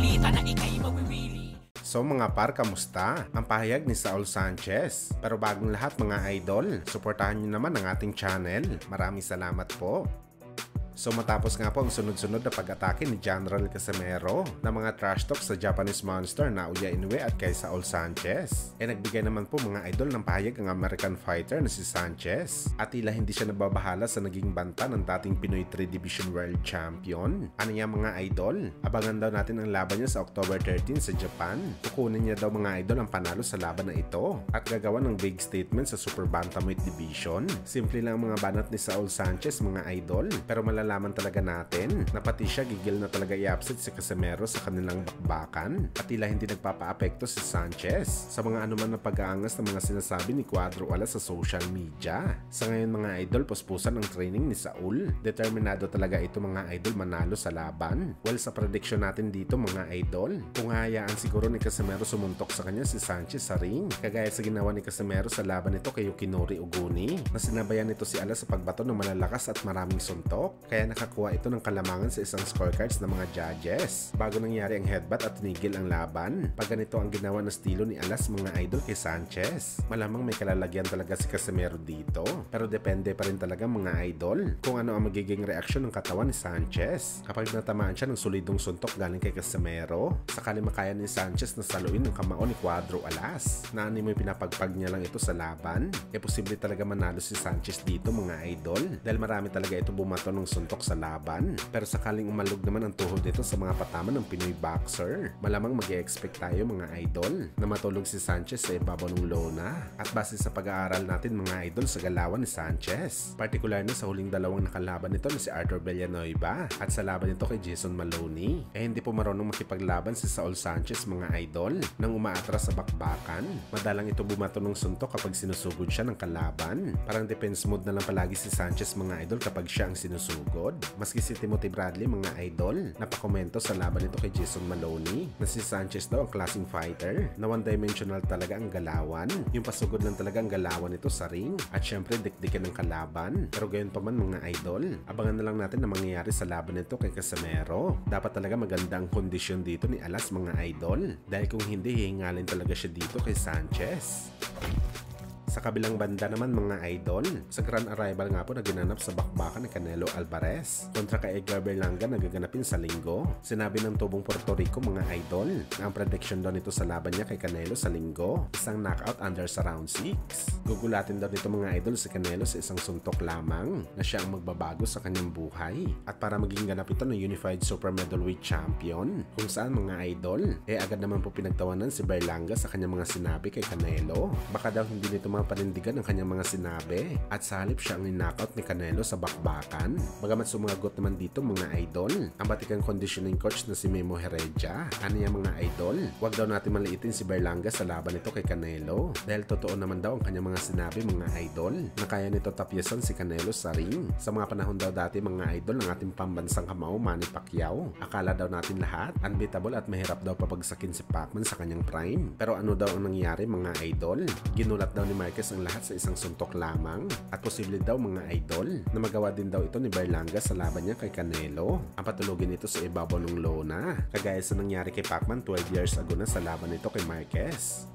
balita na ika'y mawiwili. So mga par, kamusta? Ang pahayag ni Saul Sanchez. Pero bagong lahat mga idol, suportahan nyo naman ang ating channel. Maraming salamat po. So matapos nga po ang sunod-sunod na pag-atake ni General Casimero na mga trash talk sa Japanese Monster na Naoya Inoue at kay Saul Sanchez, nagbigay naman po mga idol ng pahayag ang American fighter na si Sanchez at tila hindi siya nababahala sa naging banta ng dating Pinoy 3 Division World Champion. Ano niya mga idol? Abangan daw natin ang laban niya sa October 13 sa Japan. Kukunin niya daw mga idol ang panalo sa laban na ito at gagawa ng big statement sa Super Bantamweight Division. Simple lang ang mga banat ni Saul Sanchez mga idol, pero malalaman talaga natin na pati siya gigil na talaga i-upset si Casimero sa kanilang bakbakan at tila hindi nagpapa-apekto si Sanchez sa mga anuman na pag-aangas ng mga sinasabi ni Cuadro Alas sa social media. Sa ngayon mga idol, puspusan ang training ni Saul. Determinado talaga ito mga idol manalo sa laban. Well, sa prediction natin dito mga idol, kung hayaan siguro ni Casimero sumuntok sa kanya si Sanchez sa ring, kagaya sa ginawa ni Casimero sa laban nito kay Yukinori Oguni na sinabayan nito si Alas sa pagbato ng malalakas at maraming suntok, kaya nakakuha ito ng kalamangan sa isang scorecards ng mga judges bago nangyari ang headbutt at tinigil ang laban. Pag ganito ang ginawa na estilo ni Alas mga idol kay Sanchez, malamang may kalalagyan talaga si Casimero dito, pero depende pa rin talaga mga idol kung ano ang magiging reaksyon ng katawan ni Sanchez kapag natamaan siya ng solidong suntok galing kay Casimero. Sakali makaya ni Sanchez na saluin ng kamao ni Cuadro Alas na animoy pinapagpag niya lang ito sa laban, posible talaga manalo si Sanchez dito mga idol dahil marami talaga ito bumato ng suntok sa laban. Pero sakaling umalog naman ang tuhod dito sa mga patama ng Pinoy boxer, malamang mag-e-expect tayo mga idol na matulog si Sanchez sa ibabaw ng lona. At base sa pag-aaral natin mga idol sa galawan ni Sanchez, particular na sa huling dalawang nakalaban nito na si Arthur Villanueva at sa laban nito kay Jason Maloney, hindi po marunong makipaglaban si Saul Sanchez mga idol nang umaatras sa bakbakan. Madalang ito bumato ng suntok kapag sinusugod siya ng kalaban. Parang defense mode na lang palagi si Sanchez mga idol kapag siya ang sinusugod. Maski si Timothy Bradley mga idol napakomento sa laban nito kay Jason Maloney na si Sanchez daw ang klaseng fighter na one-dimensional talaga ang galawan. Yung pasugod lang talaga ang galawan nito sa ring at syempre dikdikin ng kalaban. Pero gayon pa man mga idol, abangan na lang natin na mangyayari sa laban nito kay Casimero. Dapat talaga maganda ang kondisyon dito ni Alas mga idol dahil kung hindi hihingalin talaga siya dito kay Sanchez. Sa kabilang banda naman mga idol, sa grand arrival nga po na ginanap sa bakbakan ni Canelo Alvarez kontra kay Edgar Berlanga na gaganapin sa linggo, sinabi ng tubong Puerto Rico mga idol na ang prediction daw nito sa laban niya kay Canelo sa linggo, isang knockout under sa round 6. Gugulatin daw nito mga idol si Canelo sa isang suntok lamang na siya ang magbabago sa kanyang buhay at para maging ganap ito ng Unified Super Middleweight Champion, kung saan mga idol, agad naman po pinagtawanan si Berlanga sa kanyang mga sinabi kay Canelo. Baka daw hindi nito panindigan ang kanyang mga sinabi at sa halip siya ang knockout ni Canelo sa bakbakan. Bagamat sumagot naman dito mga idol ang batikan conditioning coach na si Memo Heredia. Ano niya mga idol? Huwag daw natin maliitin si Berlanga sa laban nito kay Canelo dahil totoo naman daw ang kanyang mga sinabi mga idol na kaya nito tapyasan si Canelo sa ring. Sa mga panahon daw dati mga idol ng ating pambansang kamao Manny Pacquiao, akala daw natin lahat unbeatable at mahirap daw papagsakin si Pacman sa kanyang prime. Pero ano daw ang nangyari mga idol? Ginulat daw ni Marquez ang lahat sa isang suntok lamang at posible daw mga idol na magawa din daw ito ni Berlanga sa laban niya kay Canelo. Ang patulogin ito sa ibabaw ng lona kagaya sa nangyari kay Pacman 12 years ago na sa laban nito kay Marquez.